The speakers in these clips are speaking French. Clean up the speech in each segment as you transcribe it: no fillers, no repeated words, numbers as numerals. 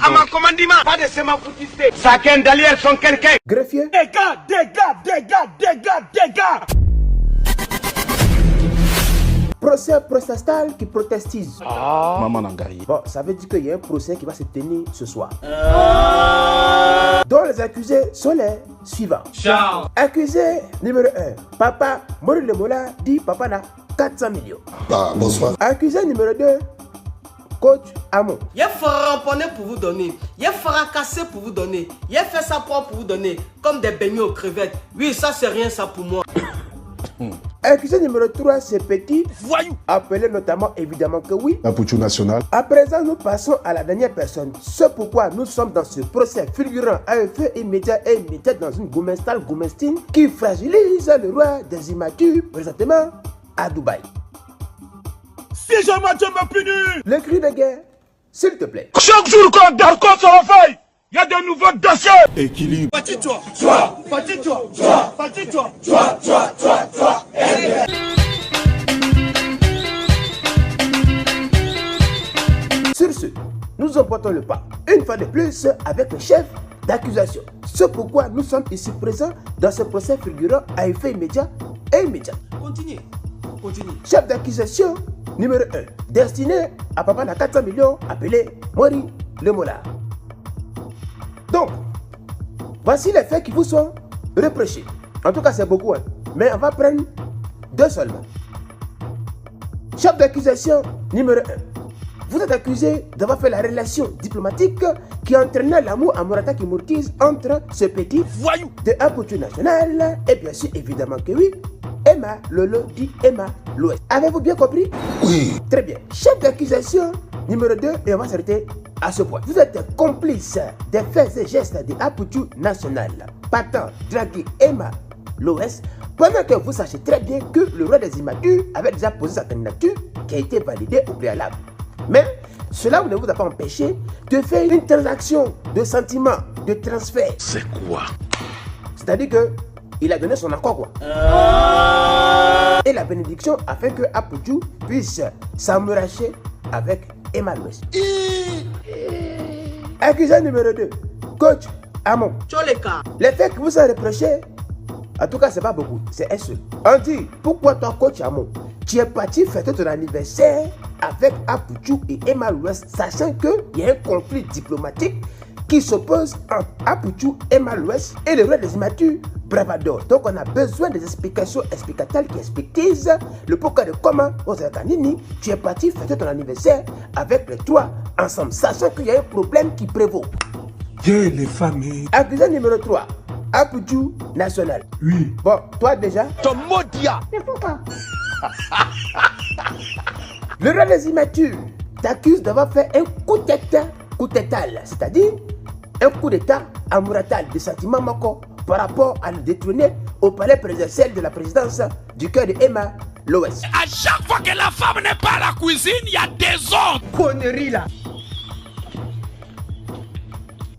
à ma commandement. Pas de sema foutiste. Chacun derrière son quelqu'un. Greffier. Dégâts. Procès protestal qui protestise. Maman Nangari. Bon, ça veut dire qu'il y a un procès qui va se tenir ce soir. Dont les accusés sont les suivants. Ciao. Accusé numéro 1. Papa Maurice Lemola dit papa n'a 400 millions. Bonsoir. Accusé numéro 2. Coach Amon. Il fera ramponner pour vous donner. Il fera casser pour vous donner. Il fait ça pour vous donner. Comme des beignets aux crevettes. Oui, ça c'est rien ça pour moi. Accusé numéro 3, c'est Petit. Voyou. Appelé notamment évidemment que oui. Apouchou national. À présent, nous passons à la dernière personne. C'est pourquoi nous sommes dans ce procès fulgurant à un fait immédiat et immédiat dans une goumestine qui fragilise le roi des immatures présentement à Dubaï. Si jamais tu me punis. Le cri de guerre, s'il te plaît. Chaque jour qu'on Darko se réveille, il y a de nouveaux dossiers. Équilibre. Petit-toi. Sur ce, nous emportons le pas, une fois de plus, avec le chef d'accusation. C'est pourquoi nous sommes ici présents dans ce procès figurant à effet immédiat et immédiat. Continue. Chef d'accusation numéro 1, destiné à papa n'a 400 millions, appelé Maurice Lemola. Donc, voici les faits qui vous sont reprochés. En tout cas, c'est beaucoup, hein. Mais on va prendre 2 seulement. Chef d'accusation numéro 1. Vous êtes accusé d'avoir fait la relation diplomatique qui entraîna l'amour Amorata Kimurkiz entre ce petit Voyou. de Apouchou national et bien sûr, évidemment que oui, Emma Lolo dit Emma l'Ouest. Avez-vous bien compris? Oui. Très bien. Chef d'accusation numéro 2, et on va s'arrêter à ce point. Vous êtes complice des faits et gestes de Apouchou national, partant draguer Emma l'Ouest, pendant que vous sachez très bien que le roi des immatures avait déjà posé sa candidature qui a été validée au préalable. Mais cela ne vous a pas empêché de faire une transaction de sentiments, de transfert. C'est quoi? C'est-à-dire que il a donné son accord, quoi. Et la bénédiction afin que Apouchou puisse s'amouracher avec Emma l'Ouest. Accusé numéro 2, coach Amon. Tcholeka. Les faits que vous avez reprochés, en tout cas, c'est pas beaucoup, c'est un seul. On dit, pourquoi toi, coach Amon, tu es parti fêter ton anniversaire avec Apouchou et Emma l'Ouest, sachant qu'il y a un conflit diplomatique qui s'oppose entre Apouchou, Emma l'Ouest et le roi des immatures, Bravador. Donc, on a besoin des explications explicatives qui expliquent le pourquoi de comment, Ozakanini, tu es parti fêter ton anniversaire avec les trois ensemble, sachant qu'il y a un problème qui prévaut. Dieu les familles. Accusé numéro 3, Apouchou national. Oui. Bon, toi déjà. Ton modia. Mais pourquoi? Le roi des immatures t'accuse d'avoir fait un coup d'état, c'est-à-dire un coup d'état amouratal de sentiment Mako par rapport à le détrôner au palais présidentiel de la présidence du cœur de Emma l'Ouest. À chaque fois que la femme n'est pas à la cuisine, il y a des ordres. Connerie là.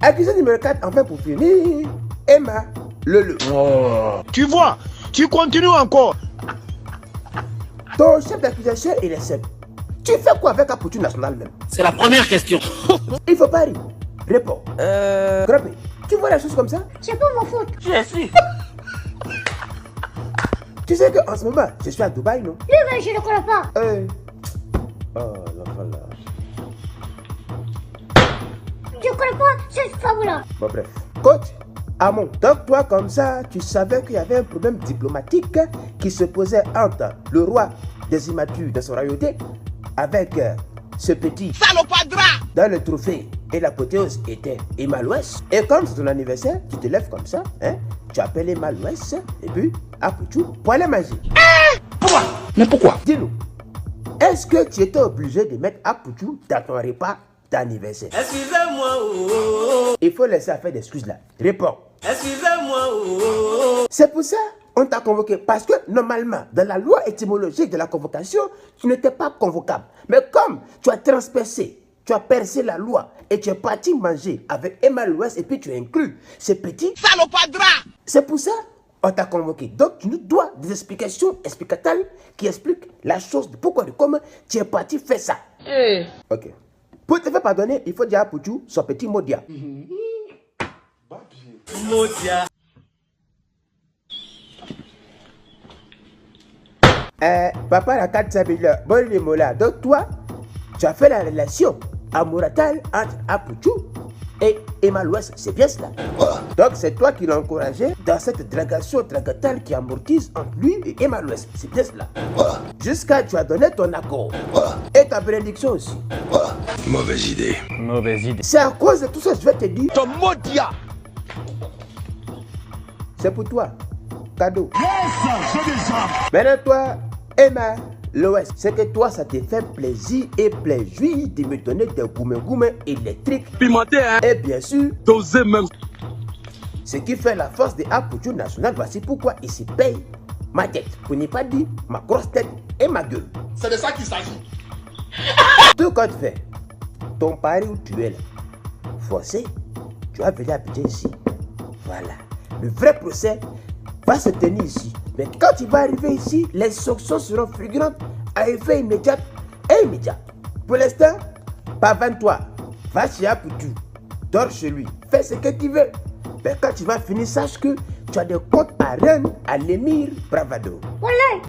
Accusé numéro 4, enfin pour finir, Emma Lolo. Tu vois, tu continues encore. Ton chef d'accusation, il est simple. Tu fais quoi avec Apouchou national même? C'est la première question. Il faut pas rire. Réponds. Grappé, tu vois les choses comme ça? C'est pas mon faute. Je suis. Tu sais qu'en ce moment, je suis à Dubaï, non? Lui-même, je ne connais pas. Oh, l'enfant là. Je ne connais pas cette femme-là. Bon, bref. Coach Amon, donc toi, comme ça, tu savais qu'il y avait un problème diplomatique qui se posait entre le roi des immatures de son royauté avec ce petit Salopadra. dans le trophée. Et l'apothéose était Emma l'Ouest. Et comme c'est ton anniversaire, tu te lèves comme ça, hein, tu appelles Emma l'Ouest, et puis Apouchou, poêle magique. Pourquoi? Mais pourquoi? Dis-nous, est-ce que tu étais obligé de mettre Apouchou dans ton repas d'anniversaire? Excusez-moi. Oh. Il faut laisser faire des excuses là. Réponds. Excusez-moi. Oh. C'est pour ça on t'a convoqué. Parce que normalement, dans la loi étymologique de la convocation, tu n'étais pas convocable. Mais comme tu as transpercé, tu as percé la loi et tu es parti manger avec Emma l'Ouest et puis tu as inclus ce petit Salopadra. C'est pour ça on t'a convoqué. Donc tu nous dois des explications explicatives qui expliquent la chose de pourquoi, de comment tu es parti faire ça. Ok. Pour te faire pardonner, il faut dire à Poutou son petit mot dia. Papa la 400 000, bon les mots là. Donc toi, tu as fait la relation amouratale entre Apoutou et Emma Louest, c'est bien cela. Donc c'est toi qui l'as encouragé dans cette dragation dragatale qui amortise entre lui et Emma Louest, c'est bien cela. Jusqu'à tu as donné ton accord et ta bénédiction aussi. Mauvaise idée. C'est à cause de tout ça que je vais te dire. Ton modia. C'est pour toi. Cadeau. Maintenant toi, Emma Louest, c'est que toi ça te fait plaisir et plaisir de me donner des goumets électriques. Pimenté, hein. Et bien sûr, Dosé même. ce qui fait la force de Apoutou National, voici pourquoi il se paye ma tête. Pour ne pas dire ma grosse tête et ma gueule. C'est de ça qu'il s'agit. Tout compte fait, ton pari où tu es là, forcé, tu vas venir habiter ici. Voilà. Le vrai procès va se tenir ici. Mais quand tu vas arriver ici, les sanctions seront fulgurantes à effet immédiat et immédiat. Pour l'instant, pas 23. Va chez Apoutou, dors chez lui, fais ce que tu veux. Mais quand tu vas finir, sache que tu as des comptes à rendre à l'émir Bravado. Voilà.